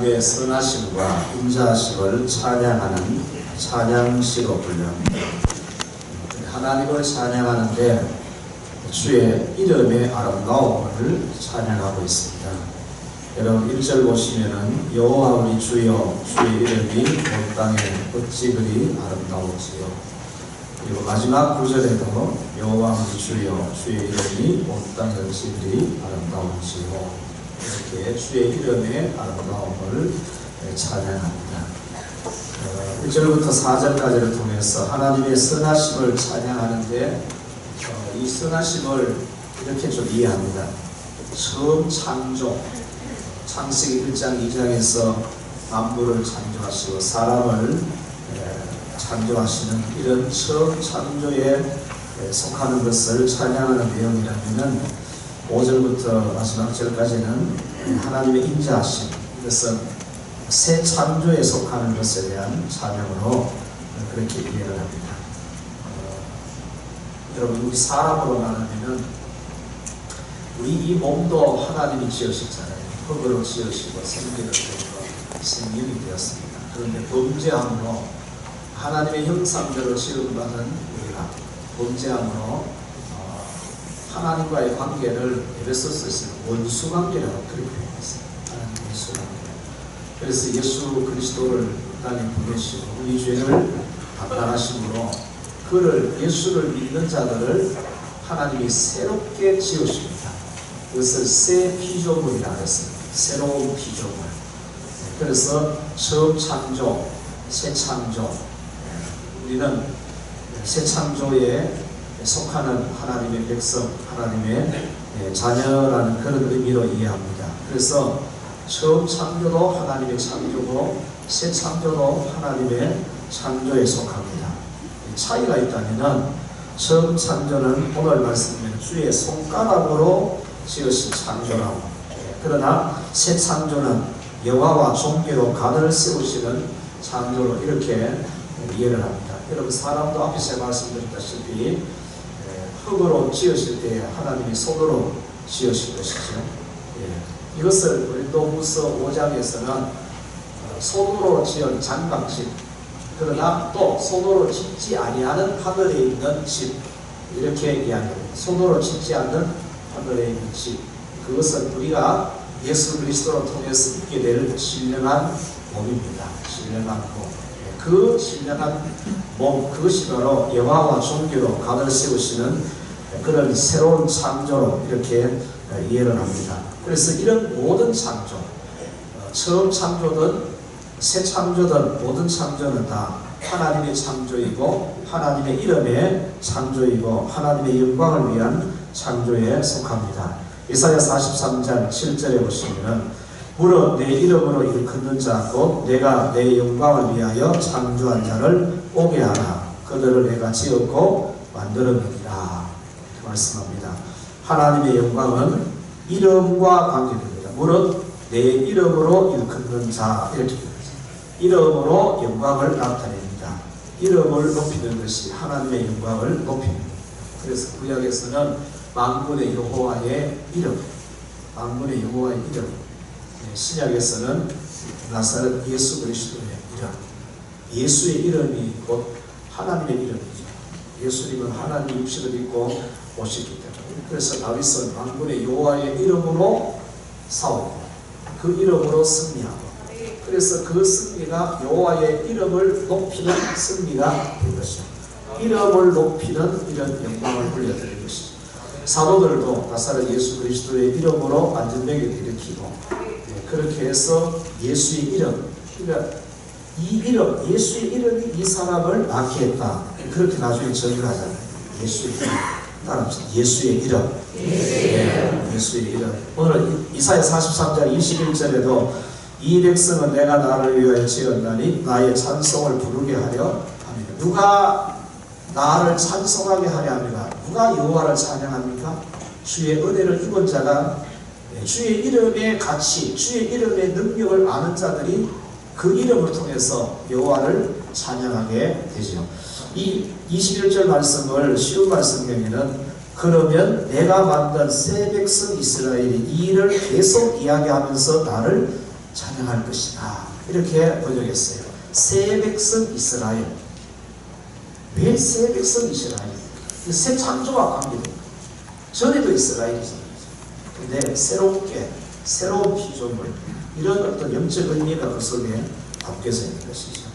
하나님의 선하심과 인자하심을 찬양하는 찬양시로 불립니다. 하나님을 찬양하는데 주의 이름의 아름다움을 찬양하고 있습니다. 여러분 1절 보시면은 여호와 우리 주여 주의 이름이 온 땅에 어찌 그리 아름다운지요. 그리고 마지막 9절에도 여호와 우리 주여 주의 이름이 온 땅에 어찌 그리 아름다운지요. 이렇게 주의 이름의 아름다움을 찬양합니다. 1절부터 4절까지를 통해서 하나님의 선하심을 찬양하는데 이 선하심을 이렇게 좀 이해합니다. 처음 창조, 창세기 1장 2장에서 만물을 창조하시고 사람을 창조하시는 이런 처음 창조에 속하는 것을 찬양하는 내용이라면 5절부터 마지막 절까지는 하나님의 인자하심, 이것은 새 창조에 속하는 것에 대한 찬양으로 그렇게 이해를 합니다. 여러분 우리 사람으로 말하면 우리 이 몸도 하나님이 지으셨잖아요. 흙으로 지으시고 생기를 주고 생명이 되었습니다. 그런데 범죄함으로 하나님의 형상대로 지음받은 우리가 범죄함으로 하나님과의 관계를 에베소서에서 원수관계라고 그렇게 표현했어요. 하나님 원수관계. 그래서 예수 그리스도를 땅에 보내시고 우리 죄를 담당하심으로 그를 예수를 믿는 자들을 하나님이 새롭게 지으십니다. 그것을 새 피조물이라 했습니다. 새로운 피조물. 그래서 처음 창조, 새 창조. 우리는 새 창조에 속하는 하나님의 백성, 하나님의 자녀라는 그런 의미로 이해합니다. 그래서 처음 창조도 하나님의 창조고 새 창조도 하나님의 창조에 속합니다. 차이가 있다면 처음 창조는 오늘 말씀드린 주의 손가락으로 지으신 창조라고, 그러나 새 창조는 여호와와 존귀로 가들을 세우시는 창조로 이렇게 이해를 합니다. 여러분 사람도 앞에 제가 말씀드렸다시피 흙으로 지으실 때 하나님이 손으로 지으신 것이죠. 이것을 고린도후서 5장에서는 손으로 지은 장막집, 그러나 또 손으로 짓지 아니하는 하늘에 있는 집, 이렇게 이야기합니다. 손으로 짓지 않는 하늘에 있는 집, 그것은 우리가 예수 그리스도를 통해서 있게 될 신령한 몸입니다. 신령한 몸. 그 신령한 몸, 그것이 바로 여호와와 존귀로 가들 세우시는 그런 새로운 창조로 이렇게 이해를 합니다. 그래서 이런 모든 창조, 처음 창조든 새 창조든 모든 창조는 다 하나님의 창조이고 하나님의 이름의 창조이고 하나님의 영광을 위한 창조에 속합니다. 이사야 43장 7절에 보시면 무릇 내 이름으로 일컫는 자 곧 내가 내 영광을 위하여 창조한 자를 오게 하라. 그들을 내가 지었고 만들었느니라. 이렇게 말씀합니다. 하나님의 영광은 이름과 관계됩니다. 무릇 내 이름으로 일컫는 자, 이렇게 이름으로 영광을 나타냅니다. 이름을 높이는 것이 하나님의 영광을 높입니다. 그래서 구약에서는 만군의 여호와의 이름, 만군의 여호와의 이름, 신약에서는 나사렛 예수 그리스도의 이름, 예수의 이름이 곧 하나님의 이름이죠. 예수님은 하나님 육신을 입고 오셨기 때문에. 그래서 다윗은 만군의 여호와의 이름으로 싸우고 그 이름으로 승리하고, 그래서 그 승리가 여호와의 이름을 높이는 승리가 된 것이죠. 이름을 높이는 이런 영광을 올려드린 것이죠. 사도들도 나사렛 예수 그리스도의 이름으로 안전병을 일으키고, 그렇게 해서 예수의 이름, 그러니까 이 이름, 예수의 이름이 이 사람을 낫게 했다. 그렇게 나중에 정의를 하잖아요. 예수의 이름. 따라합시다. 예수의 이름. 예수의 이름. 오늘 이사야 43장 21절에도 이 백성은 내가 나를 위하여 지었나니 나의 찬송을 부르게 하려 합니다. 누가 나를 찬송하게 하려 합니다. 누가 여호와를 찬양합니까? 주의 은혜를 입은 자가, 주의 이름의 가치, 주의 이름의 능력을 아는 자들이 그 이름을 통해서 여호와를 찬양하게 되죠. 이 21절 말씀을 쉬운 말씀이면 그러면 내가 만든 새 백성 이스라엘이 이 일을 계속 이야기하면서 나를 찬양할 것이다. 이렇게 번역했어요. 새 백성 이스라엘. 왜 새 백성 이스라엘? 새 창조와 관계된 거예요. 전에도 이스라엘이잖아요. 근데 새롭게, 새로운 피조물, 이런 어떤 영적 의미가 그 속에 담겨져 있는 것이죠.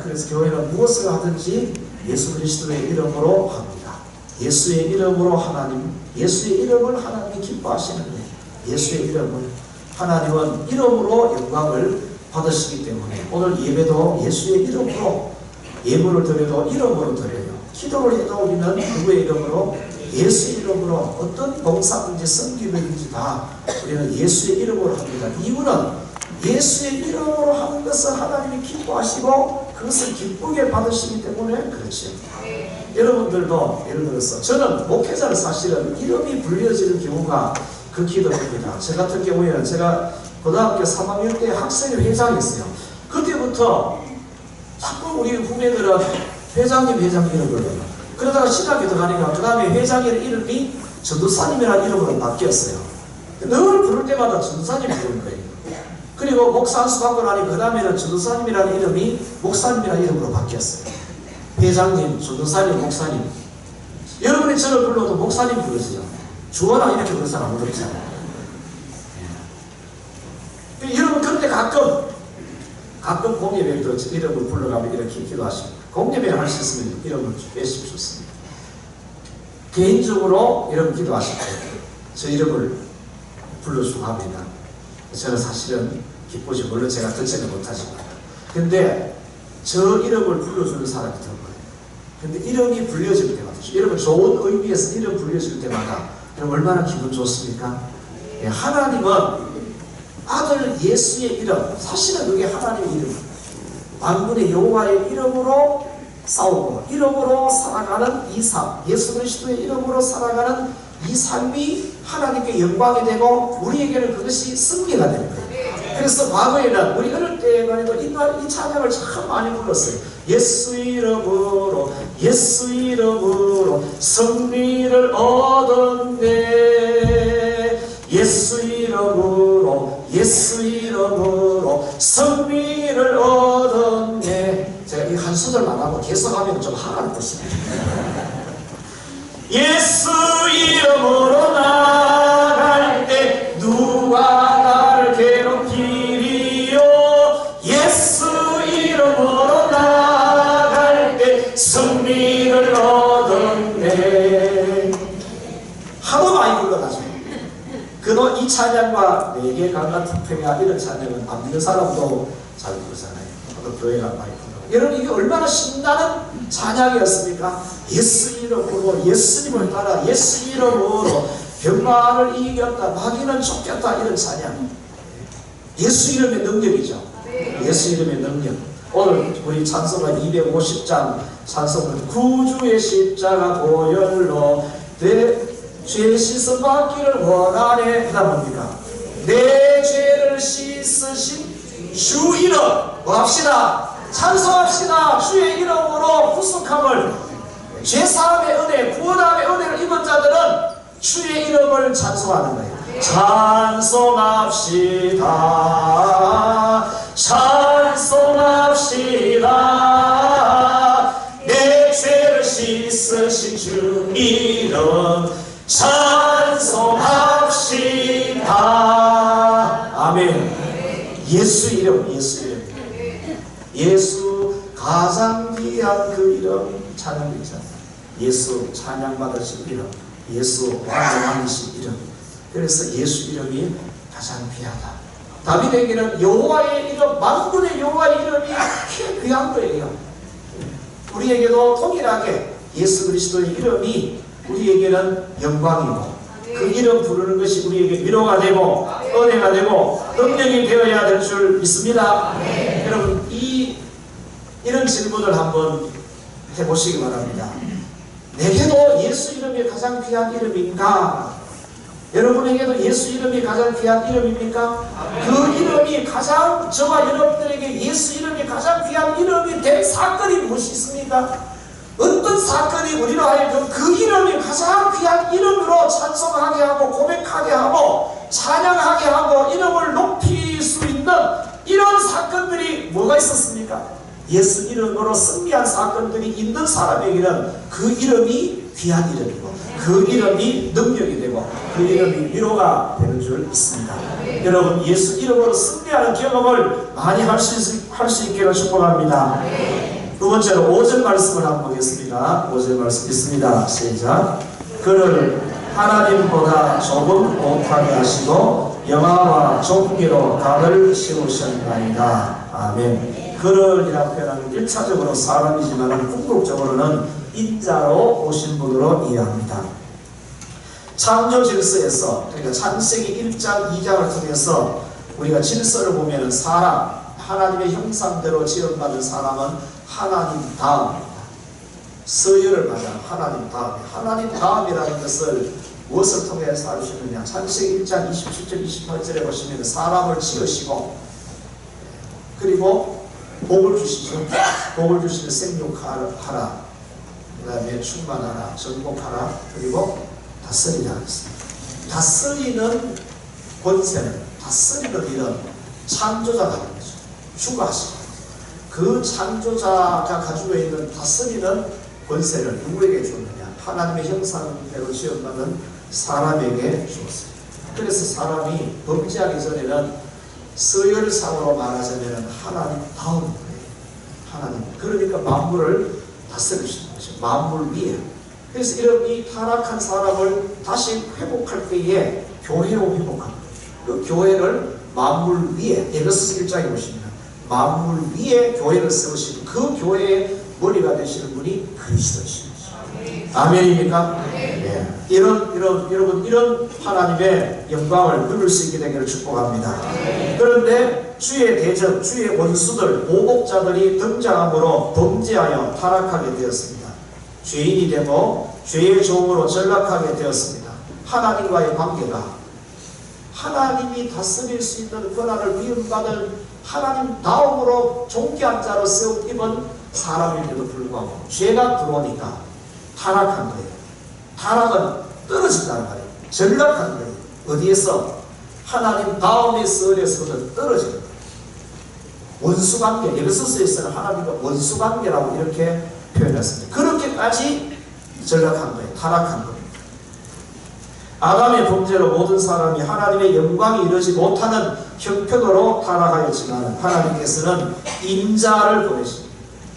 그래서 교회는 무엇을 하든지 예수 그리스도의 이름으로 합니다. 예수의 이름으로 예수의 이름을 하나님이 기뻐하시는데, 예수의 이름을, 하나님은 이름으로 영광을 받으시기 때문에 오늘 예배도 예수의 이름으로, 예물을 드려도 이름으로 드려요. 기도를 해도 우리는 누구의 이름으로? 예수의 이름으로. 어떤 봉사든지 섬기든지 다 우리는 예수의 이름으로 합니다. 이유는 예수의 이름으로 하는 것을 하나님이 기뻐하시고 그것을 기쁘게 받으시기 때문에 그렇죠. 여러분들도 예를 들어서 저는 목회자는 사실은 이름이 불려지는 경우가 극히 드뭅니다. 저 같은 경우에는 제가 고등학교 3학년 때 학생회 회장이었어요. 그때부터 자꾸 우리 후배들은 회장님 이름을 불러요. 그러다가 신학교 들어가니까 그 다음에 회장의 이름이 전도사님이라는 이름으로 바뀌었어요. 늘 부를 때마다 전도사님 부르는 거예요. 그리고 목사 안수 받고 나니까 그 다음에는 전도사님이라는 이름이 목사님이라는 이름으로 바뀌었어요. 회장님, 전도사님, 목사님. 여러분이 저를 불러도 목사님 부르세요. 주원아 이렇게 부르는 사람 아무도 없잖아요. 여러분 그런데 가끔 공예배도 이름을 불러가면 이렇게 기도하시고, 공예배 할 수 있으면 이름을 빼시면 좋습니다. 개인적으로 이름 기도하실 때 저 이름을 불러주고 합니다. 저는 사실은 기쁘지, 물론 제가 듣지는 못하지만. 근데 저 이름을 불러주는 사람이 더 많아요. 근데 이름이 불려질 때마다, 여러분 좋은 의미에서 이름 불려질 때마다 여러분 얼마나 기분 좋습니까? 예, 하나님은 아들 예수의 이름, 사실은 그게 하나님의 이름, 만군의 여호와의 이름으로 싸우고 이름으로 살아가는 이 삶, 예수 그리스도의 이름으로 살아가는 이 삶이 하나님께 영광이 되고 우리에게는 그것이 승리가 되는 거예요. 그래서 과거에는 우리 어릴 때만 해도 이 찬양을 참 많이 불렀어요. 예수 이름으로 승리를 얻었네. 예수 이름으로 승리를 얻었네. 제가 이 한 소절만 하고 계속 하면 좀 하라는 뜻입니다. 예수 이름으로 나갈 때 누가 나를 괴롭히리요. 예수 이름으로 나갈 때 승리를 얻었네. 하도 많이 불러가지고 이 찬양과 내게 강한 특패가 이런 찬양은 안 믿는 사람도 잘 부르잖아요. 또 교회가 많이 부르고. 여러분 이게 얼마나 신나는 찬양이었습니까? 예수 이름으로, 예수님을 따라 예수 이름으로 병마를 이겼다, 마귀는 쫓겼다, 이런 찬양. 예수 이름의 능력이죠. 예수 이름의 능력. 오늘 우리 찬송가 250장 찬송은 구주의 십자가 보혈로 내 죄 씻음 받기를 원하네. 그 다음 뭡니까? 내 죄를 씻으신 주 이름 뭐 합시다? 찬송합시다. 주의 이름으로 구속함을, 죄사함의 은혜, 구원함의 은혜를 입은 자들은 주의 이름을 찬송하는 거예요. 찬송합시다. 내 죄를 씻으신 주 이름 찬송합시다. 아멘. 예수 이름, 예수 가장 귀한 그 이름 찬양이잖아요. 예수 찬양받으신 이름, 예수 완전하신 이름. 그래서 예수 이름이 가장 귀하다. 다윗에게는 여호와의 이름, 만군의 여호와의 이름이 귀한 거예요. 우리에게도 동일하게 예수 그리스도의 이름이 우리에게는 영광이고, 그 이름 부르는 것이 우리에게 위로가 되고 은혜가 되고 능력이 되어야 될 줄 믿습니다. 여러분 이런 질문을 한번 해보시기 바랍니다. 내게도 예수 이름이 가장 귀한 이름인가? 여러분에게도 예수 이름이 가장 귀한 이름입니까? 그 이름이 가장, 저와 여러분들에게 예수 이름이 가장 귀한 이름이 된 사건이 무엇이 있습니까? 어떤 사건이 우리로 하여금 그 이름이 가장 귀한 이름으로 찬송하게 하고 고백하게 하고 찬양하게 하고 이름을 높일 수 있는 이런 사건들이 뭐가 있었습니까? 예수 이름으로 승리한 사건들이 있는 사람에게는 그 이름이 귀한 이름이고 그 이름이 능력이 되고 그 이름이 위로가 되는 줄 믿습니다. 여러분 예수 이름으로 승리하는 경험을 많이 할 수 있기를 축복합니다. 두 번째로 5절 말씀을 한번 보겠습니다. 5절 말씀 있습니다. 시작. 그를 하나님보다 조금 못하게 하시고 영화와 존귀로 각을 씌우셨나이다. 아멘. 그를이라고 표현하면 1차적으로 사람이지만 궁극적으로는 인자로 오신 분으로 이해합니다. 창조 질서에서, 그러니까 창세기 1장 2장을 통해서 우리가 질서를 보면 사람, 하나님의 형상대로 지음받은 사람은 하나님 다음입니다. 서열을 말하는 하나님 다음에, 하나님 다음이라는 것을 무엇을 통해서 알 수 있느냐? 창세기 1장 27절 28절에 보시면 사람을 지으시고 그리고 복을 주시죠. 복을 주시면 생육하라, 그 다음에 충만하라, 정복하라, 그리고 다스리라 하겠습니다. 다스리는 권세는, 다스리는 일은 창조자가 하는 거죠. 주가하시죠. 그 창조자가 가지고 있는 다스리는 권세를 누구에게 줬느냐? 하나님의 형상대로 지음받은 사람에게 주었어요. 그래서 사람이 범죄하기 전에는 서열상으로 말하자면 하나님 다음 거예요. 하나님. 그러니까 만물을 다스리시는 거죠. 만물 위에. 그래서 이런 이 타락한 사람을 다시 회복할 때에 교회로 회복합니다. 그 교회를 만물 위에, 에베소서 1장에 보시면 만물 위에 교회를 세우시고 그 교회의 머리가 되시는 분이 그리스도이십니다. 아멘입니까? 네. 여러분, 이런 하나님의 영광을 누릴 수 있게 되기를 축복합니다. 그런데 주의 대적, 주의 원수들, 보복자들이 등장함으로 범죄하여 타락하게 되었습니다. 죄인이 되고 죄의 종으로 전락하게 되었습니다. 하나님과의 관계가, 하나님이 다스릴 수 있는 권한을 위임받은 하나님 다음으로 존귀한 자로 세운 사람임에도 불구하고 죄가 들어오니까 타락한 거예요. 타락은 떨어진다는 말이에요. 전락한 거예요. 어디에서? 하나님 다음의 썰에서는 떨어지는 거예요. 원수관계, 에베소서에서는 하나님과 원수관계라고 이렇게 표현했습니다. 그렇게까지 전락한 거예요. 타락한 거예요. 아담의 범죄로 모든 사람이 하나님의 영광이 이르지 못하는 형편으로 타락하였지만 하나님께서는 인자를 보내십니다.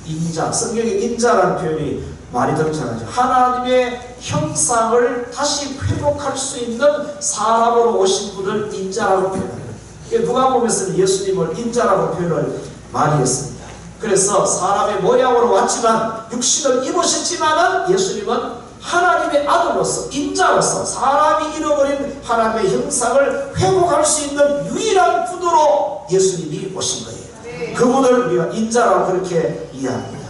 인자, 성경에 인자라는 표현이 많이 등장하죠. 하나님의 형상을 다시 회복할 수 있는 사람으로 오신 분을 인자라고 표현합니다. 누가복음에서는 예수님을 인자라고 표현을 많이 했습니다. 그래서 사람의 모양으로 왔지만 육신을 입으셨지만 예수님은 하나님의 아들로서, 인자로서 사람이 잃어버린 하나님의 형상을 회복할 수 있는 유일한 분으로 예수님이 오신 거예요. 그분을 우리가 인자라고 그렇게 이해합니다.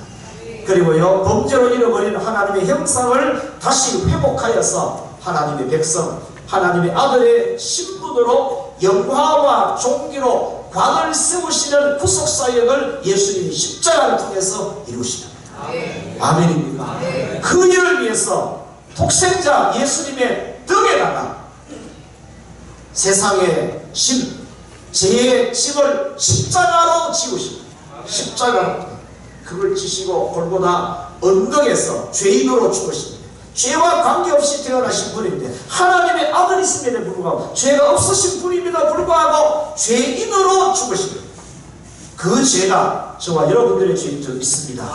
그리고요, 범죄로 잃어버린 하나님의 형상을 다시 회복하여서 하나님의 백성, 하나님의 아들의 신분으로 영화와 존귀로 관을 세우시는 구속사역을 예수님이 십자가를 통해서 이루시는 거예요. 아멘입니까? 그 일을 위해서 독생자 예수님의 등에다가 세상의 짐, 죄의 짐을 십자가로 지우십니다. 십자가로 그걸 지시고 골고다 언덕에서 죄인으로 죽으십니다. 죄와 관계없이 태어나신 분인데 하나님의 아들이심에도 불구하고 죄가 없으신 분임에도 불구하고 죄인으로 죽으십니다. 그 죄가 저와 여러분들의 죄인 줄 믿습니다.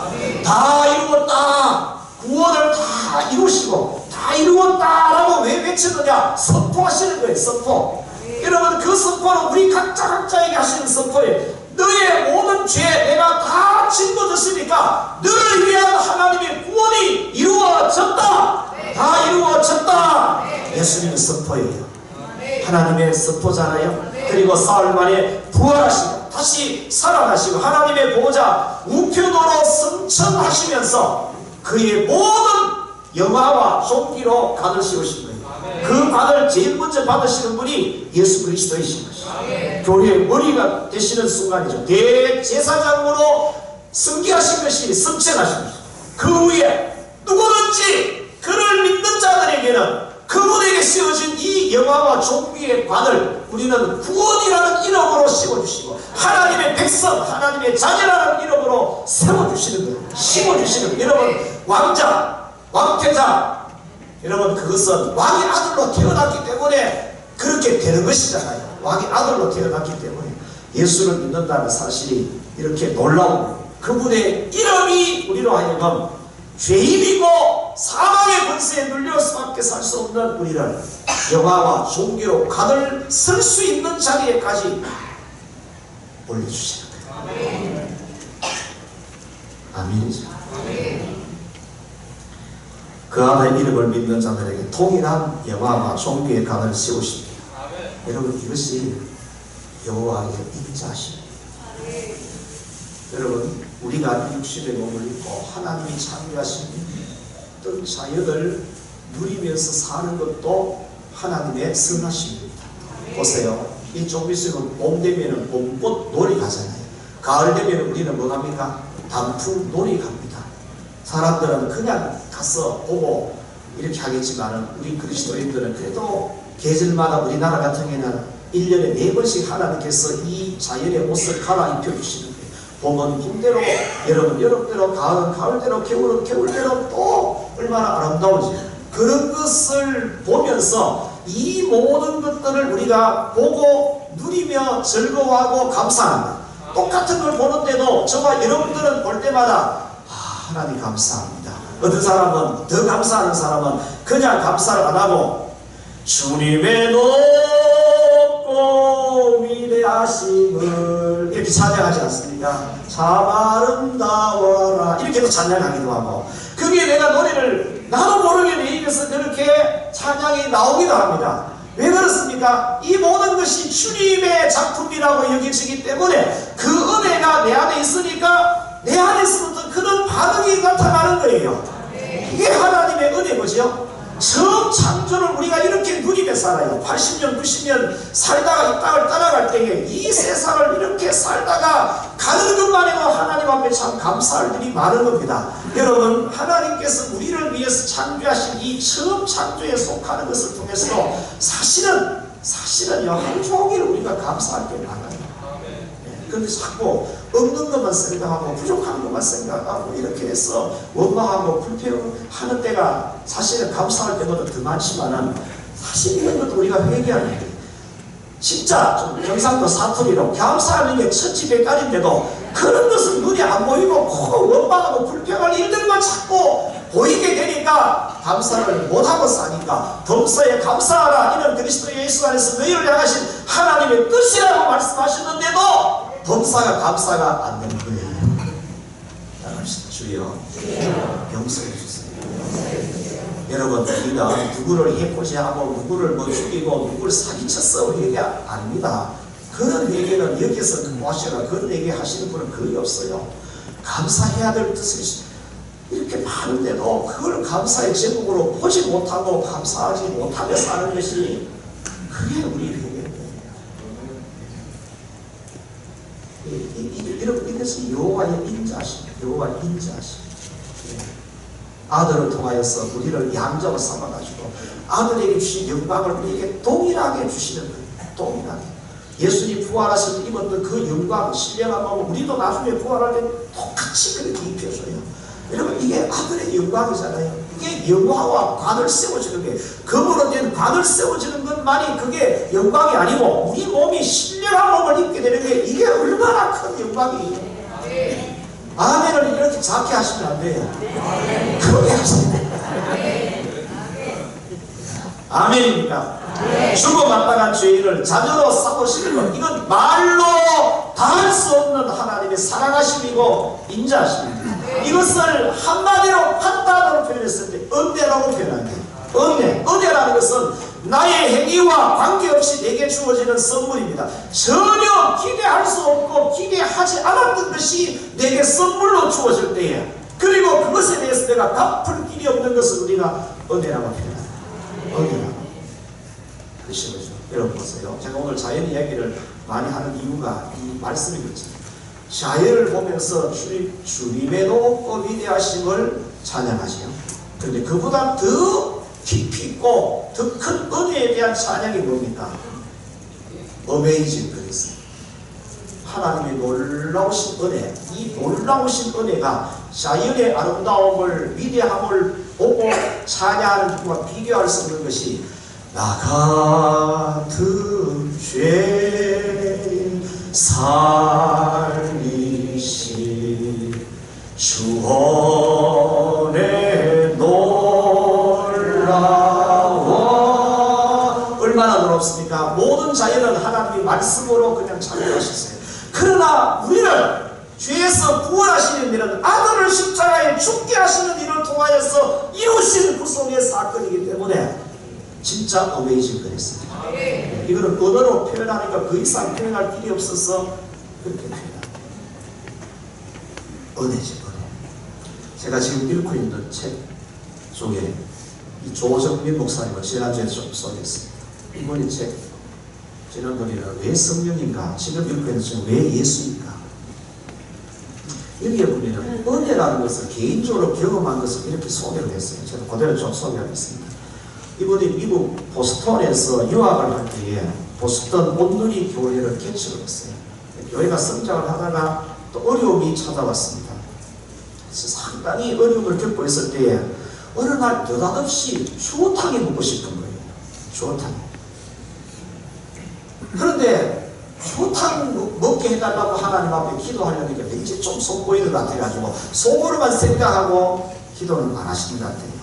다 이루었다. 구원을 다 이루시고 다 이루었다라고 왜 외치느냐? 선포하시는 거예요. 선포. 여러분, 그 선포는 우리 각자에게 하시는 선포예요. 너의 모든 죄 내가 다 짊어졌으니까 너를 위한 하나님의 구원이 이루어졌다. 다 이루어졌다. 예수님의 선포예요. 하나님의 선포잖아요. 그리고 사흘 만에 부활하시고 다시 살아나시고 하나님의 보호자 우편으로 승천하시면서 그의 모든 영화와 존귀로 관을 씌우신 거예요. 그 관을 제일 먼저 받으시는 분이 예수 그리스도이신 것이죠. 교회의 머리가 되시는 순간이죠. 대제사장으로 승기하신 것이 승천하신 것이죠. 그 후에 누구든지 그를 믿는 자들에게는 그분에게 씌워진 이 영화와 종기의 관을 우리는 구원이라는 이름으로 씌워주시고 하나님의 백성, 하나님의 자녀라는 이름으로 세워주시는 거예요. 심어주시는 거예요. 여러분, 왕자, 왕태자, 여러분, 그것은 왕의 아들로 태어났기 때문에 그렇게 되는 것이잖아요. 왕의 아들로 태어났기 때문에 예수를 믿는다는 사실이 이렇게 놀라운 그분의 이름이 우리로 하여금 죄인이고 사망의 권세에 눌려 수밖에 살 수 없는 우리를 영화와 종교로 관을 쓸 수 있는 자리에까지 올려주시는 거예요. 아멘이죠. 그 아들의 이름을 믿는 자들에게 동일한 영화와 종교의 관을 씌우십니다. 여러분, 이것이 여호와의 인자십니다. 여러분, 우리가 육신의 몸을 입고 하나님이 창조하신 어떤 자연을 누리면서 사는 것도 하나님의 선하심입니다. 보세요. 이 좀 있으면 봄 되면 봄꽃 놀이 가잖아요. 가을 되면 우리는 뭐 합니까? 단풍 놀이 갑니다. 사람들은 그냥 가서 보고 이렇게 하겠지만 우리 그리스도인들은 그래도 계절마다 우리나라 같은 경우에는 1년에 4번씩 하나님께서 이 자연의 옷을 갈아입혀 주시는 거예요. 봄은 봄대로, 여름은 여름대로, 가을은 가을대로, 겨울은 겨울대로 또 얼마나 아름다운지 그런 것을 보면서 이 모든 것들을 우리가 보고 누리며 즐거워하고 감사합니다. 똑같은 걸 보는데도 저와 여러분들은 볼 때마다 하나님 감사합니다. 어떤 사람은, 더 감사하는 사람은 그냥 감사를 안 하고 주님의 높고 위대하심을 이렇게 찬양하지 않습니까? 참 아름다워라 이렇게도 찬양하기도 하고, 그게 내가 노래를 나도 모르게 내 입에서 그렇게 찬양이 나오기도 합니다. 왜 그렇습니까? 이 모든 것이 주님의 작품이라고 여겨지기 때문에 그 은혜가 내 안에 있으니까 내 안에서부터 그런 반응이 나타나는 거예요. 이게 하나님의 은혜고죠. 처음 창조를 우리가 이렇게 누리며 살아요. 80년, 90년 살다가 이 땅을 떠나갈 때에 이 세상을 이렇게 살다가 가는 것만 해도 하나님 앞에 참 감사할 일이 많은 겁니다. 여러분, 하나님께서 우리를 위해서 창조하신 이 처음 창조에 속하는 것을 통해서도 사실은요, 하루 종일 우리가 감사할 게 많아요. 그런데 자꾸 없는 것만 생각하고 부족한 것만 생각하고 이렇게 해서 원망하고 불평하는 때가 사실은 감사할 때보다 더 많지만은 사실 이런 것도 우리가 회개하는 거예요. 진짜 좀 경상도 사투리로 감사하는 게 천지백깔인데도 그런 것은 눈에 안 보이고 꼭 원망하고 불평할 일들만 자꾸 보이게 되니까 감사를 못하고 사니까 덤서에 감사하라, 이는 그리스도 예수 안에서 너희를 향하신 하나님의 뜻이라고 말씀하셨는데도 덤사가 감사가 안 되는 거예요. 따라합시다. 주여 용서해 주세요. 여러분, 우리가 누구를 해코지하고 누구를 뭐 죽이고 누구를 사기쳤어 회개 아닙니다. 그런 회개는 여기서 모셔가 그런 얘기 하시는 분은 거의 없어요. 감사해야 될 뜻을 이렇게 많은데도 그걸 감사의 제목으로 보지 못하고 감사하지 못하며 사는 것이 그게 우리 회개예요. 여러분, 이것이 여호와의 인자심, 여호와의 인자심. 아들을 통하여서 우리를 양자로 삼아가지고 아들에게 주신 영광을 우리에게 동일하게 주시는 거예요. 동일하게. 예수님 부활하실 때 입었던 그 영광, 신령함하고 우리도 나중에 부활할 때 똑같이 그렇게 입혀줘요. 여러분, 이게 아들의 영광이잖아요. 이게 영화와 관을 세워주는 게, 금으로 된 관을 세워주는 것만이 그게 영광이 아니고 우리 몸이 신령한 몸을 입게 되는 게 이게 얼마나 큰 영광이에요. 아멘을 이렇게 작게 하시면 안 돼요. 크게 하시면 돼요. 아멘입니까? 죽어 마땅한 죄인을 자녀로 삼으시는 것, 이건 말로 다 할 수 없는 하나님의 사랑하심이고 인자하심입니다. 이것을 한마디로 판단으로 표현했을 때 은혜라고 표현합니다. 은혜라는 것은 나의 행위와 관계없이 내게 주어지는 선물입니다. 전혀 기대할 수 없고 기대하지 않았던 것이 내게 선물로 주어질 때에, 그리고 그것에 대해서 내가 갚을 길이 없는 것을 우리가 은혜라고 표현합니다. 은혜라고. 그것이 뭐죠? 여러분 보세요. 제가 오늘 자연 이야기를 많이 하는 이유가 이 말씀이 그렇죠. 자연을 보면서 주님의 높고 위대하심을 찬양하지요. 그런데 그보다 더 깊이 있고 더 큰 은혜에 대한 찬양이 뭡니까? 어메이징 그레이스. 하나님의 놀라우신 은혜, 이 놀라우신 은혜가 자연의 아름다움을, 위대함을 보고 찬양하는 것과 비교할 수 없는 것이 나 같은 죄 살리신 주원의 놀라워. 얼마나 놀랍습니까? 모든 자연은 하나님의 말씀으로 그냥 창조하셨어요. 그러나 우리는 죄에서 구원하시는 일은 아들을 십자가에 죽게 하시는 일을 통하여서 이루신 구속의 사건이기 때문에 진짜 어메이징 그랬습니다. 이거는 언어로 표현하니까 그 이상 표현할 길이 없어서 그렇게 표현합니다. 은혜죠, 은혜. 제가 지금 읽고 있는 책 속에 이 조정민 목사님을 지난주에 좀 소개했습니다. 이분이 책 지난번에는 왜 성령인가, 지금 읽고 있는 책은 왜 예수인가. 여기에 보면 은혜라는 것을 개인적으로 경험한 것을 이렇게 소개를 했어요. 제가 그대로 좀 소개하겠습니다. 이분이 미국 보스턴에서 유학을 할 때에 보스턴 온누리 교회를 개척을 했어요. 교회가 성장을 하다가 또 어려움이 찾아왔습니다. 그래서 상당히 어려움을 겪고 있을 때에 어느 날 느닷없이 추어탕이 먹고 싶은 거예요. 추어탕. 그런데 추어탕 먹게 해달라고 하나님 앞에 기도하려니까 왠지 좀 속보이는 것 같아가지고 속으로만 생각하고 기도는 안 하시는 것 같아요.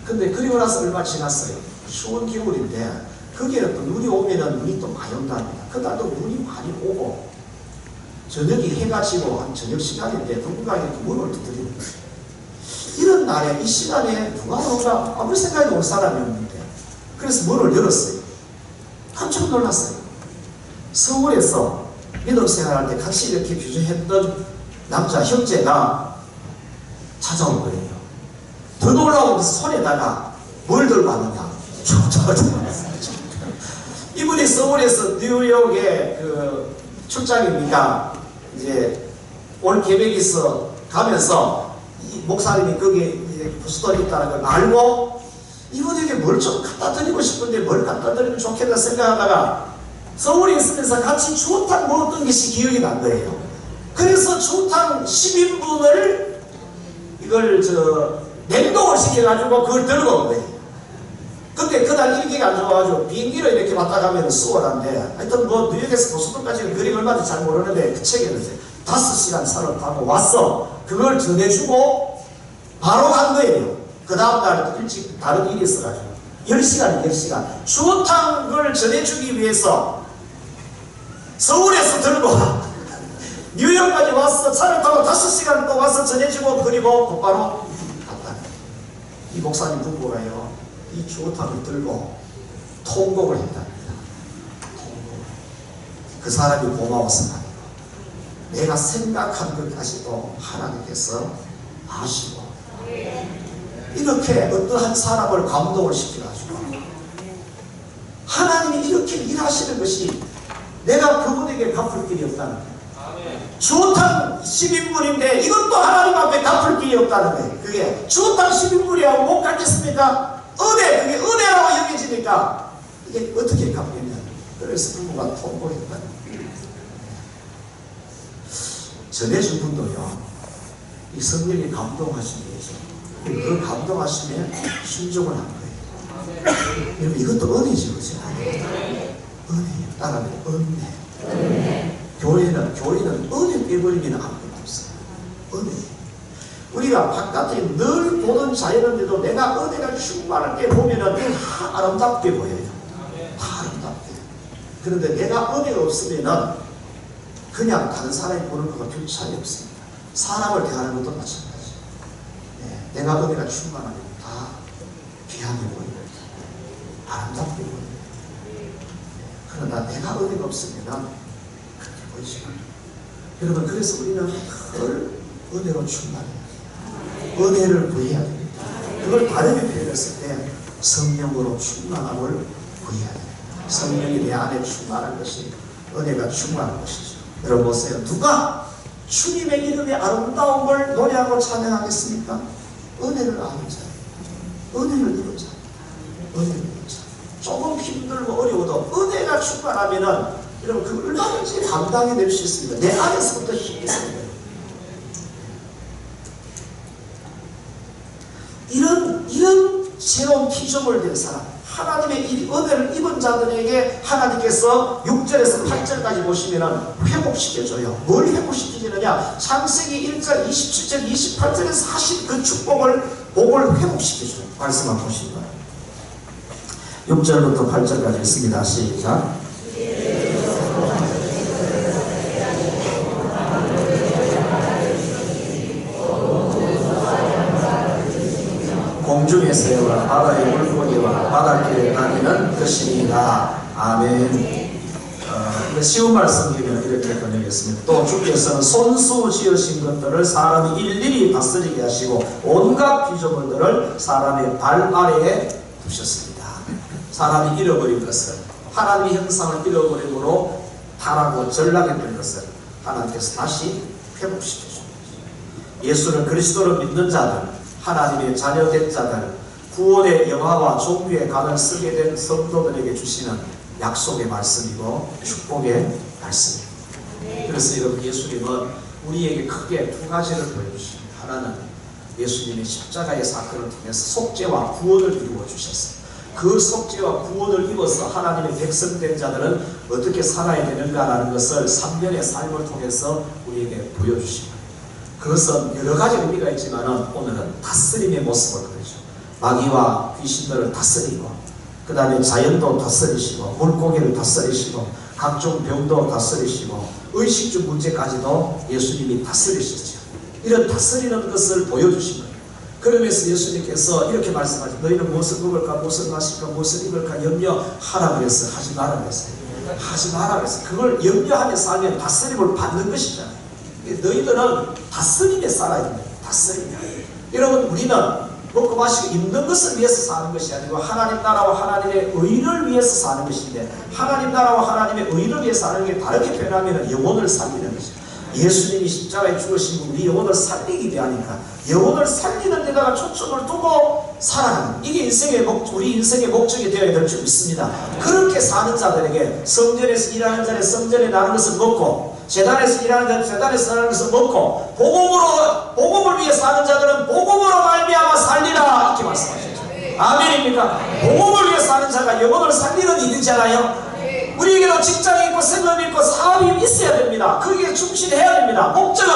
근데 그리고 나서 얼마 지났어요. 추운 겨울인데 거기에 또 눈이 오면은 눈이 또 많이 온답니다. 그날도 눈이 많이 오고 저녁이 해가 지고 한 저녁 시간인데 누군가 이렇게 문을 두드리는 거예요. 이런 날에 이 시간에 누가 오는가 아무 생각이 올 사람이 없는데 그래서 문을 열었어요. 깜짝 놀랐어요. 서울에서 믿음 생활할 때 같이 이렇게 교제했던 남자 형제가 찾아온 거예요. 더 놀라운 것은 손에다가 뭘 들고 왔느냐? 이분이 서울에서 뉴욕에 그 출장입니까? 이제 올 계획이 있어 가면서 이 목사님이 거기 이제 보스턴에 있다는 걸 알고 이분에게 뭘 좀 갖다 드리고 싶은데 뭘 갖다 드리면 좋겠다 생각하다가 서울에 있으면서 같이 추어탕 먹었던 것이 기억이 난 거예요. 그래서 추어탕 10인분을 이걸 냉동을 시켜가지고 그걸 들고 온 거예요. 근데 그날 일기가 안 좋아가지고 비행기로 이렇게 왔다 가면 수월한데 하여튼 뭐 뉴욕에서 보스턴까지는 그리 얼마인지 잘 모르는데 그 책에는 5시간 차를 타고 왔어. 그걸 전해주고 바로 간 거예요. 그 다음날 일찍 다른 일이 있어가지고 10시간 추어탕을 전해주기 위해서 서울에서 들고 뉴욕까지 와서 차를 타고 5시간 또 와서 전해주고 그리고 곧바로 갔다. 이 목사님 부부가요 이 추어탕을 들고 통곡을 했답니다. 그 사람이 고마워서 아니고 내가 생각한 것까지도 하나님께서 아시고 이렇게 어떠한 사람을 감동을 시켜가지고 하나님이 이렇게 일하시는 것이 내가 그분에게 갚을 길이 없다는 거예요. 추어탕 10인분인데 이것도 하나님 앞에 갚을 길이 없다는 거예요. 그게 추어탕 10인분이라고 못 갚겠습니까? 은혜, 그게 은혜라고 여겨지니까 이게 어떻게 갚겠냐. 그래서 부부가 통보했다는 거예요. 전해준 분도요 이 성령이 감동하신 거죠. 그 감동하심에 순종을 한 거예요. 여러분 이것도 은혜지 그죠? 은혜. 따라하면 은혜. 교회는 은혜 빼버리면 아무것도 없어요. 은혜. 우리가 바깥에 늘 보는 자연인데도 내가 은혜가 충만할 때 보면은 다 아름답게 보여요. 다 아름답게. 그런데 내가 은혜가 없으면은 그냥 다른 사람이 보는 것과 별 차이 없습니다. 사람을 대하는 것도 마찬가지. 내가 은혜가 충만하면 다 귀하게 보입니다. 아름답게 보입니다. 그러나 내가 은혜가 없으면 그렇게 보이지 않아요. 여러분 그래서 우리는 늘 은혜로 충만해요. 은혜를 구해야 됩니다. 그걸 다르게 표현했을 때 성령으로 충만함을 구해야 됩니다. 성령이 내 안에 충만한 것이 은혜가 충만한 것이죠. 여러분 보세요. 누가 주님의 이름의 아름다움을 노래하고 찬양하겠습니까? 은혜를 아는 자, 은혜를 입은 자. 은혜입니다. 조금 힘들고 어려워도 은혜가 충만하면은 여러분 그 얼마든지 감당해낼 수 있습니다. 내 안에서부터 힘이 생겨요. 이런 새로운 피조물 된 사람, 하나님의 이 은혜를 입은 자들에게 하나님께서 6절에서 8절까지 보시면은 회복시켜줘요. 뭘 회복시키느냐? 창세기 1절, 27절, 28절에서 하신 그 복을 회복시켜줘요. 말씀만 보시면 6절부터 8절까지 있습니다. 시작. 공중의 새와 바다의 물고기와 바닷길에 다니는 것이니라. 아멘. 쉬운 말씀이면 이렇게 번역했습니다. 또 주께서는 손수 지으신 것들을 사람이 일일이 다스리게 하시고 온갖 피조물들을 사람의 발 아래에 두셨습니다. 사람이 잃어버린 것을, 하나님의 형상을 잃어버림으로 타락하고 전락이 된 것을 하나님께서 다시 회복시켜 줍니다. 예수를 그리스도로 믿는 자들, 하나님의 자녀된 자들, 구원의 영화와 종교의 간을 쓰게 된 성도들에게 주시는 약속의 말씀이고 축복의 말씀입니다. 그래서 여러분, 예수님은 우리에게 크게 두 가지를 보여주십니다. 하나는 예수님의 십자가의 사건을 통해서 속죄와 구원을 이루어 주셨어요. 그 속죄와 구원을 입어서 하나님의 백성된 자들은 어떻게 살아야 되는가라는 것을 3년의 삶을 통해서 우리에게 보여주십니다. 그것은 여러 가지 의미가 있지만 오늘은 다스림의 모습을 보여줘. 마귀와 귀신들을 다스리고, 그 다음에 자연도 다스리시고, 물고기를 다스리시고, 각종 병도 다스리시고, 의식주 문제까지도 예수님이 다스리셨죠. 이런 다스리는 것을 보여주신 거예요. 그러면서 예수님께서 이렇게 말씀하시죠. 너희는 무엇을 먹을까, 무엇을 마실까, 무엇을 입을까 염려하라 그랬어요. 하지 마라 그랬어요. 하지 마라 그랬어요. 그걸 염려하며 살면 다스림을 받는 것이잖아요. 너희들은 다스림에 살아야 됩니다. 다스림에. 여러분, 우리는 먹고 마시고 입는 것을 위해서 사는 것이 아니고 하나님 나라와 하나님의 의를 위해서 사는 것인데, 하나님 나라와 하나님의 의를 위해서 사는 게 다르게 표현하면 영혼을 살리는 것이죠. 예수님이 십자가에 죽으시고 우리 영혼을 살리기 위하니까 영혼을 살리는 데다가 초점을 두고 살아가는, 이게 우리 인생의 목적이 되어야 될 줄 믿습니다. 그렇게 사는 자들에게 성전에서 일하는 자는 성전에 나는 것을 먹고, 제단에서 일하는 자는 제단에서 나는 것을 먹고, 복음을 위해 사는 자들은 복음으로 말미암아 살리라, 이렇게 말씀하셨죠. 아멘입니까? 복음을 위해 사는 자가 영혼을 살리는 일이잖아요. 우리에게도 직장이 있고 생업이 있고 사업이 있어야 됩니다. 거기에 충실해야 됩니다. 목적은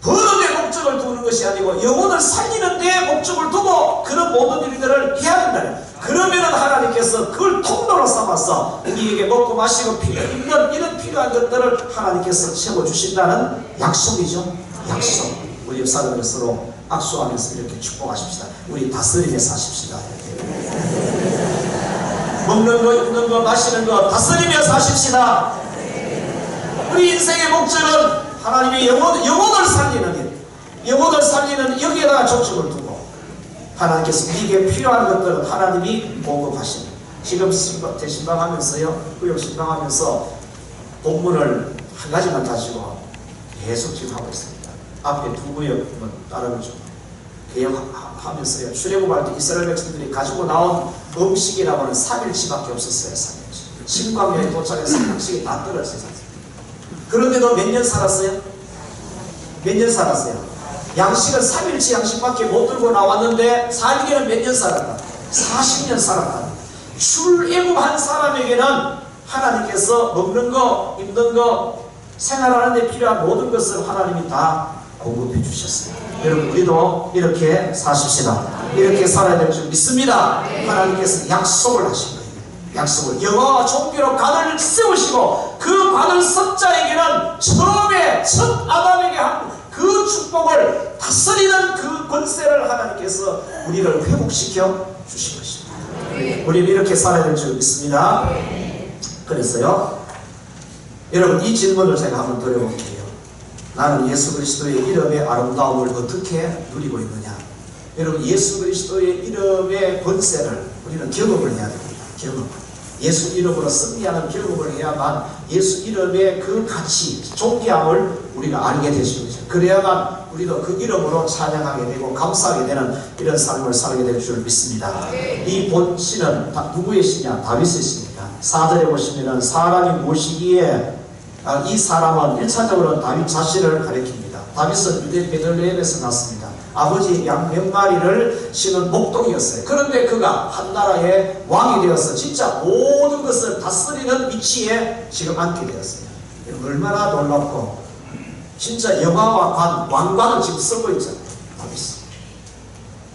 버는 데 목적을 두는 것이 아니고 영혼을 살리는 데 목적을 두고 그런 모든 일들을 해야 된다. 그러면은 하나님께서 그걸 통로로 삼아서 우리에게 먹고 마시고 입는 이런 필요한 것들을 하나님께서 채워주신다는 약속이죠. 약속. 우리 옆사람들 서로 악수하면서 이렇게 축복하십시다. 우리 다스림에 사십시다. 먹는 거, 입는 거, 마시는 거 다스리며 사십시다. 우리 인생의 목적은 하나님의 영혼을 살리는 일, 영혼을 살리는 여기에다가 초점을 두고 하나님께서 우리에게 필요한 것들은 하나님이 공급하십니다. 지금 대신방하면서요, 구역 신방하면서 본문을 한 가지만 가지고 계속 지금 하고 있습니다. 앞에 두 구역은 다른 좀 개혁하면서요, 출애굽할 때 이스라엘 백성들이 가지고 나온 음식이라고 하는 3일치밖에 없었어요. 3일치. 신광야에 도착해서 음식이 다 떨어졌어요. 그런데도 몇 년 살았어요? 몇 년 살았어요? 양식은 3일치 양식밖에 못 들고 나왔는데 살기에는 몇 년 살았다? 40년 살았다. 출애굽한 사람에게는 하나님께서 먹는 거, 입는 거, 생활하는 데 필요한 모든 것을 하나님이 다 공급해 주셨어요. 여러분, 우리도 이렇게 사십시다. 이렇게 살아야 될 줄 믿습니다. 하나님께서 약속을 하신 거예요. 약속을. 영화와 종교로 관을 세우시고 그 관을 선 자에게는 처음에 첫 아담에게 한 그 축복을 다스리는 그 권세를 하나님께서 우리를 회복시켜 주신 것입니다. 우리는 이렇게 살아야 될 줄 믿습니다. 그래서요, 여러분, 이 질문을 제가 한번 드려볼게요. 나는 예수 그리스도의 이름의 아름다움을 어떻게 누리고 있느냐? 여러분, 예수 그리스도의 이름의 권세를 우리는 경험을 해야 됩니다. 경험. 예수 이름으로 승리하는 경험을 해야만 예수 이름의 그 가치, 존귀함을 우리가 알게 되시는 거죠. 그래야만 우리도 그 이름으로 찬양하게 되고 감사하게 되는 이런 삶을 살게 될 줄 믿습니다. 이 본 시는 누구의 시냐? 다윗의 시입니다. 4절에 보시면은 사람이 모시기에 이 사람은 1차적으로 다윗 자신을 가리킵니다. 다윗은 유대 베들레헴에서 났습니다. 아버지 양 몇 마리를 치는 목동이었어요. 그런데 그가 한 나라의 왕이 되어서 진짜 모든 것을 다스리는 위치에 지금 앉게 되었어요. 얼마나 놀랍고, 진짜 영화와 왕관을 지금 쓰고 있잖아요. 다윗은.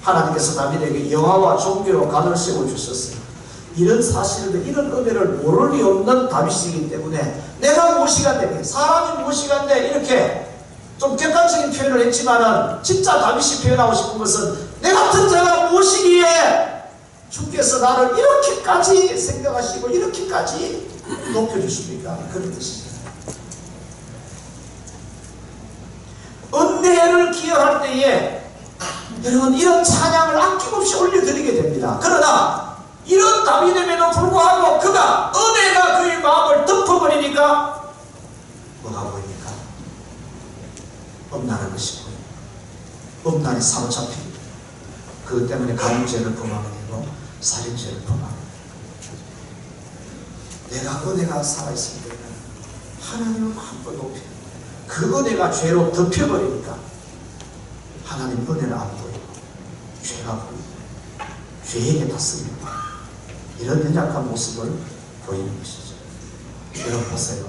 하나님께서 다윗에게 영화와 종기로 관을 세워주셨어요. 이런 사실들, 이런 은혜를 모를 리 없는 다윗이기 때문에 내가 모시간대, 사람이 모시간대 이렇게 좀 객관적인 표현을 했지만은 진짜 다윗이 표현하고 싶은 것은 내 같은 자가 모시기에 주께서 나를 이렇게까지 생각하시고 이렇게까지 높여주십니까? 그런 뜻입니다. 은혜를 기여할 때에 여러분 이런 찬양을 아낌없이 올려드리게 됩니다. 그러나 이런 다윗임에도 불구하고 그가 은혜가 그의 마음을 덮어버리니까 뭐가 보입니까? 음란한 것이 보입니다. 음란에 사로잡힙니다. 그것 때문에 간음죄를 범하게 되고 살인죄를 범하게 됩니다. 내가 은혜가 살아있을 때는 하나님을 한번 높여 그 은혜가 죄로 덮여버리니까 하나님 은혜를 안 보이고 죄가 보이고 죄에게 닿습니다. 이런 연약한 모습을 보이는 것이죠. 여러분 보세요.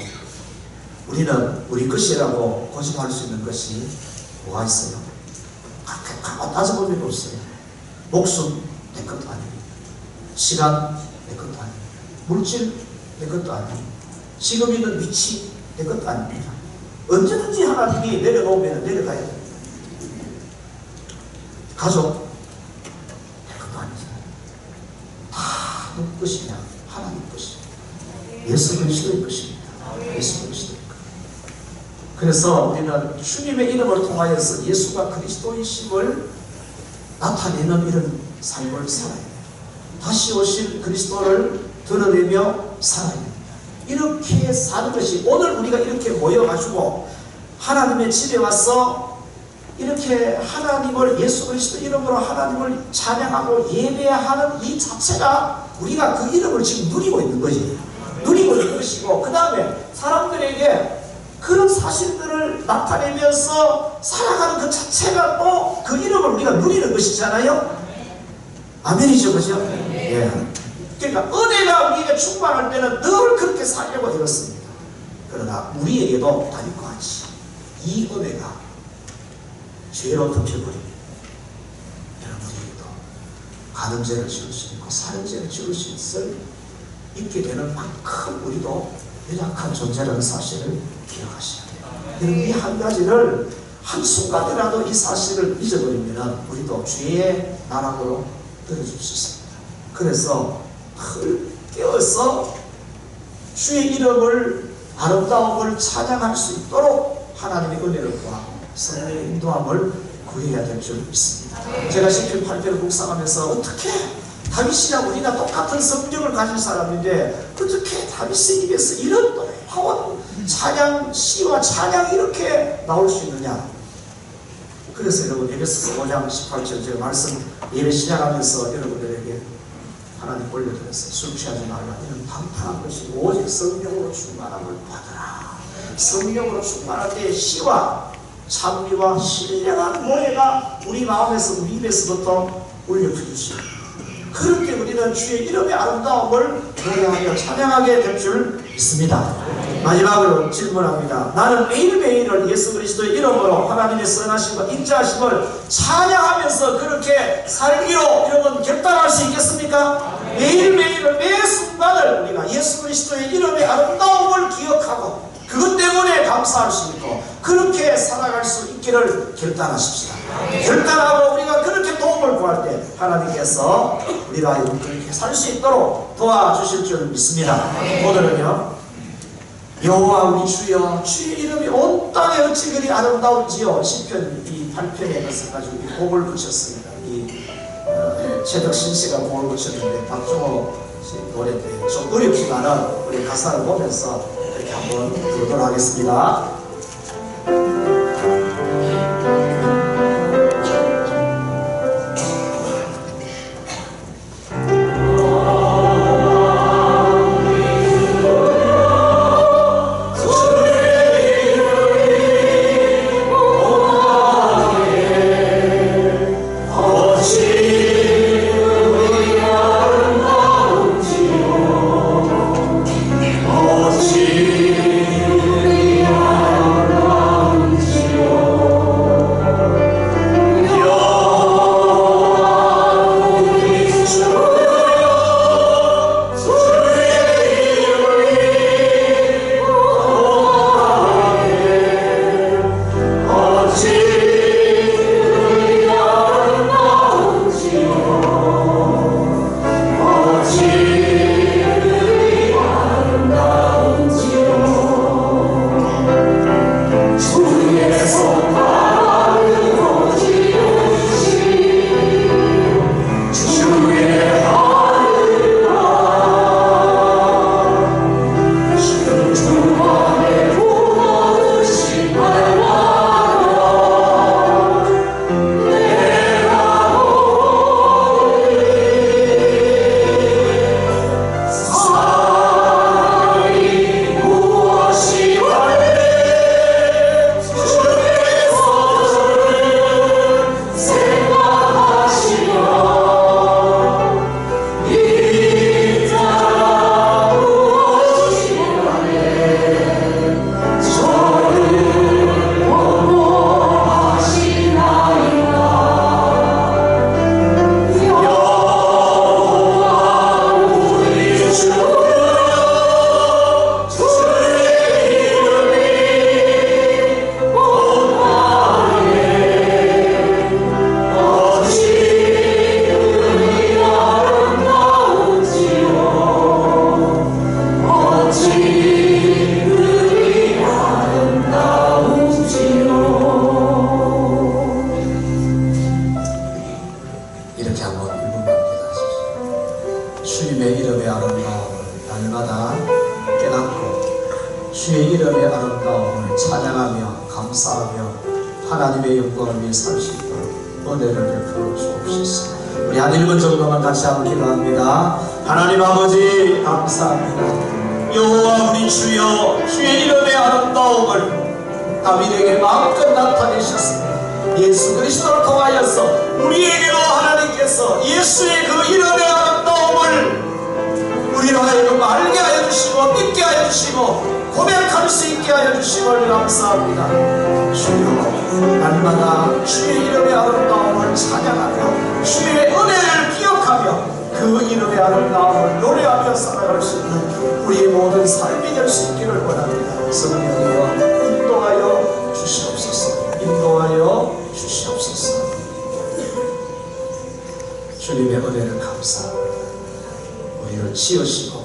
우리는 우리 것이라고 고집할 수 있는 것이 뭐가 있어요? 가만 따져보면 없어요. 목숨 내 것도 아니고, 시간 내 것도 아니고, 물질 내 것도 아니고, 지금 있는 위치 내 것도 아닙니다. 언제든지 하나님이 내려놓으면 내려가야 됩니다. 가족 내 것도 아니잖아요. 다 누구 것이냐? 하나님 것이죠. 예수 그리스도의 것입니다. 예수 그리스도의 것. 그래서 우리는 주님의 이름을 통하여서 예수가 그리스도이심을 나타내는 이런 삶을 살아야 돼요. 다시 오실 그리스도를 드러내며 살아야 됩니다. 이렇게 사는 것이, 오늘 우리가 이렇게 모여가지고 하나님의 집에 와서 이렇게 하나님을, 예수 그리스도 이름으로 하나님을 찬양하고 예배하는 이 자체가 우리가 그 이름을 지금 누리고 있는 거지. 누리고 있는 것이고, 그 다음에 사람들에게 그런 사실들을 나타내면서 살아가는 그 자체가 또 그 이름을 우리가 누리는 것이잖아요. 아멘이죠, 그죠? 예. 그러니까 은혜가 우리에게 충만할 때는 늘 그렇게 살려고 되었습니다. 그러나 우리에게도 다윗과 같이 이 은혜가 죄로 덮여버리면 여러분에게도 간음죄를 지을 수 있고 살인죄를 지을 수 있게 되는 만큼 우리도 연약한 존재라는 사실을 기억하셔야 돼요. 여러분 이 한 가지를 한순간이라도 이 사실을 잊어버리면 우리도 죄의 나락으로 떨어질 수 있습니다. 그래서 늘 깨어서 주의 이름을, 아름다움을 찬양할 수 있도록 하나님의 은혜를 구하고 성령의 인도함을 구해야 될 줄 믿습니다. 제가 시편 8편을 묵상하면서 어떻게 다윗이랑 우리나 똑같은 성경을 가진 사람인데 어떻게 다윗의 입에서 이런 놀라운 찬양, 시와 찬양이 이렇게 나올 수 있느냐. 그래서 여러분 에베소서 5장 18절 제가 말씀 예배 시작하면서 여러분들에게 하나님 올려드렸어요. 술 취하지 말라. 이런 단단한 것이 오직 성령으로 충만함을 받으라. 성령으로 충만할 때 시와 찬미와 신령한 노래가 우리 마음에서, 우리 입에서부터 울려주시고, 그렇게 우리는 주의 이름의 아름다움을 노래하며 찬양하게 될 줄 믿습니다. 마지막으로 질문합니다. 나는 매일매일을 예수 그리스도의 이름으로 하나님의 선하심과 인자하심을 찬양하면서 그렇게 살기로 여러분 결단할 수 있겠습니까? 매일매일을, 매 순간을 우리가 예수 그리스도의 이름의 아름다움을 기억하고 그것 때문에 감사할 수 있고 그렇게 살아갈 수 있기를 결단하십시다. 결단하고 우리가 그렇게 도움을 구할 때 하나님께서 우리가 그렇게 살 수 있도록 도와주실 줄 믿습니다. 오늘은요, 여호와 우리 주여, 주의 이름이 온 땅에 어찌 그리 아름다운지요. 시편 이 8편에 것을 가지고 이 곡을 붙였습니다. 이 최덕신 씨가 곡을 붙였는데 박종호 노래인데 좀 어렵지만은 우리 가사를 보면서 이렇게 한번 부르도록 하겠습니다. 주님의 이름의 아름다움을 날마다 깨닫고 주의 이름의 아름다움을 찬양하며 감사하며 하나님의 영광을 위해 살 수 있도록 은혜를 베풀어 주옵소서. 우리 한 1분 정도만 같이 한번 기도합니다. 하나님 아버지 감사합니다. 여호와 우리 주여, 주의 이름의 아름다움을 다윗에게 마음껏 나타내셨습니다. 예수 그리스도를 통하여서 우리에게로 하나님께서 예수의 그 이름의 아름다움을 우리로 하여금 알게 하여 주시고 믿게 하여 주시고 고백할 수 있게 하여 주심을 감사합니다. 주여, 날마다 주의 이름의 아름다움을 찬양하며 주의 은혜를 기억하며 그 이름의 아름다움을 노래하며 살아갈 수 있는 우리의 모든 삶이 될 수 있기를 원합니다. 성령이여 인도하여 주시옵소서. 인도하여 주시옵소서. 주님의 은혜를 감사합니다. 우리를 지으시고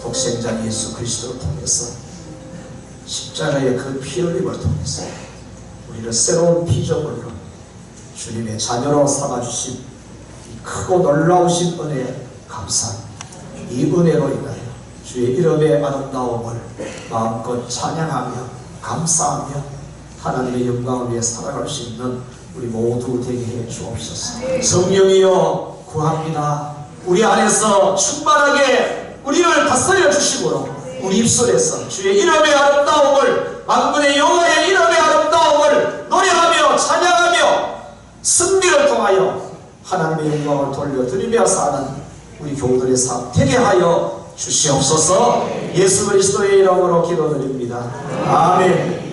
독생자 예수 그리스도를 통해서 십자가의 그 피 흘림을 통해서 우리를 새로운 피조물로 주님의 자녀로 삼아주신 이 크고 놀라우신 은혜에 감사합니다. 이 은혜로 인하여 주의 이름의 아름다움을 마음껏 찬양하며 감사하며 하나님의 영광을 위해 살아갈 수 있는 우리 모두 되게 해 주옵소서. 성령이여 구합니다. 우리 안에서 충만하게 우리를 다스려 주시므로 우리 입술에서 주의 이름의 아름다움을, 만군의 여호와의 이름의 아름다움을 노래하며 찬양하며 승리를 통하여 하나님의 영광을 돌려드리며 사는 우리 교우들의 삶 되게 하여 주시옵소서. 예수 그리스도의 이름으로 기도드립니다. 아멘.